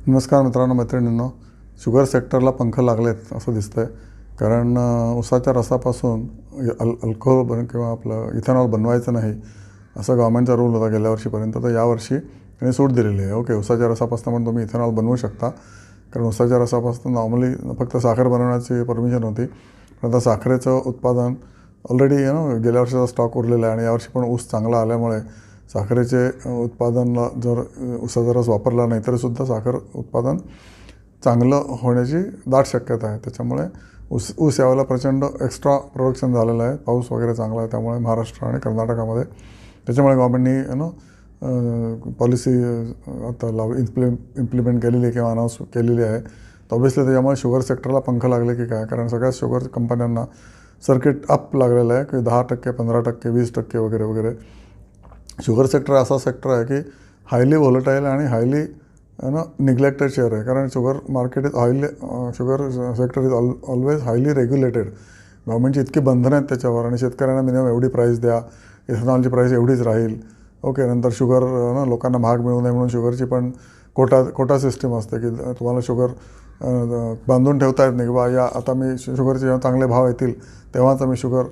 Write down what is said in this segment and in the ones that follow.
नमस्कार मित्रांनो मैत्रिणींनो, शुगर सेक्टरला पंख लागलेत असं दिसतंय. कारण ऊसाच्या रसापासून अल्कोहोल किंवा आपलं इथेनॉल बनवायचं नाही असं गव्हर्नमेंटचा रूल होता गेल्या वर्षीपर्यंत. तर यावर्षी त्यांनी सूट दिलेली आहे. ओके, ऊसाच्या रसापासून पण तुम्ही इथेनॉल बनवू शकता. कारण ऊसाच्या रसापासून नॉर्मली फक्त साखर बनवण्याची परमिशन होती, पण आता साखरेचं उत्पादन ऑलरेडी गेल्या वर्षीचा स्टॉक उरलेला आहे आणि यावर्षी पण ऊस चांगला आल्यामुळे साखरेचे उत्पादनला जर ऊसाचा रस वापरला नाही तरीसुद्धा साखर उत्पादन चांगलं होण्याची दाट शक्यता आहे. त्याच्यामुळे ऊस यावेळेला प्रचंड एक्स्ट्रा प्रोडक्शन झालेलं आहे. पाऊस वगैरे चांगला आहे, त्यामुळे महाराष्ट्र आणि कर्नाटकामध्ये त्याच्यामुळे गव्हर्नमेंटनी पॉलिसी आता इम्प्लिमेंट केलेली आहे किंवा अनाऊन्स केलेली आहे. तर ऑब्व्हियसली त्याच्यामुळे शुगर सेक्टरला पंख लागले की काय, कारण सगळ्याच शुगर कंपन्यांना सर्किट अप लागलेलं आहे की 10%, 15%, 20% वगैरे वगैरे. शुगर सेक्टर असा सेक्टर आहे की हायली व्होलेटाईल आणि हायली निग्लेक्टेड शेअर आहे. कारण sugar market sugar sector is always highly regulated. गव्हर्नमेंटची इतकी बंधनं आहेत त्याच्यावर आणि शेतकऱ्यांना मिनिमम एवढी प्राईस द्या, इथेनॉलची प्राईस एवढीच राहील. ओके, नंतर शुगर लोकांना महाग मिळू नये म्हणून शुगरची पण कोटा सिस्टीम असते की तुम्हाला शुगर बांधून ठेवता येत नाही की बा या आता मी शुगरचे जेव्हा चांगले भाव येतील तेव्हाच आम्ही शुगर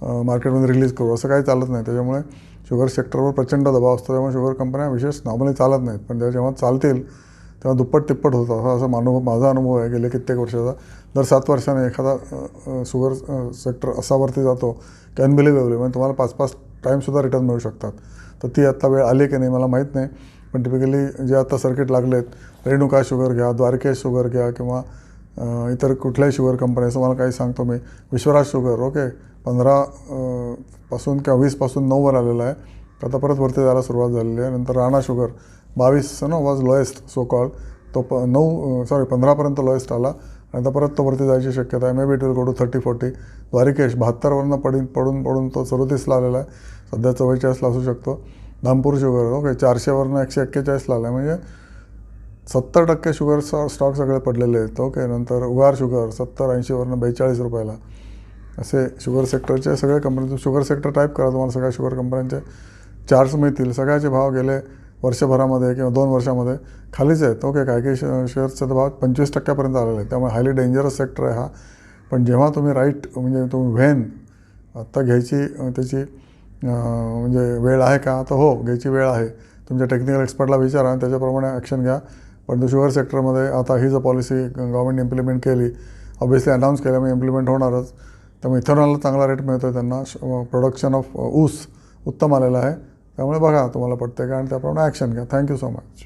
मार्केटमध्ये रिलीज करू, असं काही चालत नाही. त्याच्यामुळे शुगर सेक्टरवर प्रचंड दबाव असतो. त्यामुळे शुगर कंपन्या विशेष नॉर्मली चालत नाहीत, पण जेव्हा चालतील तेव्हा दुप्पट तिप्पट होतं. असा माझा अनुभव आहे गेले कित्येक वर्षाचा. दर 7 वर्षाने एखादा शुगर सेक्टर असा वरती जातो की अनबिलिव्हेबल, म्हणजे तुम्हाला 5-5 टाईमसुद्धा रिटर्न मिळू शकतात. तर ती आत्ता वेळ आली की नाही मला माहीत नाही, पण टिपिकली जे आता सर्किट लागलेत, रेणुका शुगर घ्या, द्वारकेश शुगर घ्या किंवा इतर कुठल्याही शुगर कंपनी, असं मला काही सांगतो मी, विश्वराज शुगर ओके 15 पासून किंवा 20 पासून 9 वर आलेला आहे. आता परत वरती जायला सुरुवात झालेली आहे. नंतर Rana sugar 22 was lowest so called, तो 15पर्यंत लोएस्ट आला आणि आता परत तो वरती जायची शक्यता आहे. May be it will go to 30-40. Dwarikesh 72वरनं पडून तो 34ला आलेला आहे, सध्या 44ला असू शकतो. धामपूर शुगर ओके 400वरनं 141ला आला आहे, म्हणजे 70% शुगरचा स्टॉक सगळे पडलेले आहेत. ओके, नंतर उगार शुगर 70-80वरनं 42 रुपयाला. असे शुगर सेक्टरचे सगळे कंपनी, शुगर सेक्टर टाईप करा, तुम्हाला सगळ्या शुगर कंपन्यांचे चार्ट्स मिळतील. सगळ्याचे भाव गेले वर्षभरामध्ये किंवा 2 वर्षामध्ये खालीच आहेत. ओके, काही शेअर्सचा भाव 25%पर्यंत आलेला आहे. त्यामुळे हायली डेंजरस सेक्टर आहे हा. पण जेव्हा तुम्ही म्हणजे तुम्ही व्हेन आत्ता घ्यायची त्याची म्हणजे वेळ आहे का, तर हो घ्यायची वेळ आहे. तुमच्या टेक्निकल एक्सपर्टला विचारा आणि त्याच्याप्रमाणे ॲक्शन घ्या. पण शुगर सेक्टरमध्ये आता ही जर पॉलिसी गव्हर्नमेंट इम्प्लिमेंट केली, ऑब्व्हियसली अनाऊन्स केल्यामुळे इम्प्लिमेंट होणारच. त्यामुळे इथेनॉलला चांगला रेट मिळतो आहे त्यांना. प्रोडक्शन ऑफ ऊस उत्तम आलेला आहे. त्यामुळे बघा तुम्हाला पडते का आणि त्याप्रमाणे ॲक्शन घ्या. Thank you so much.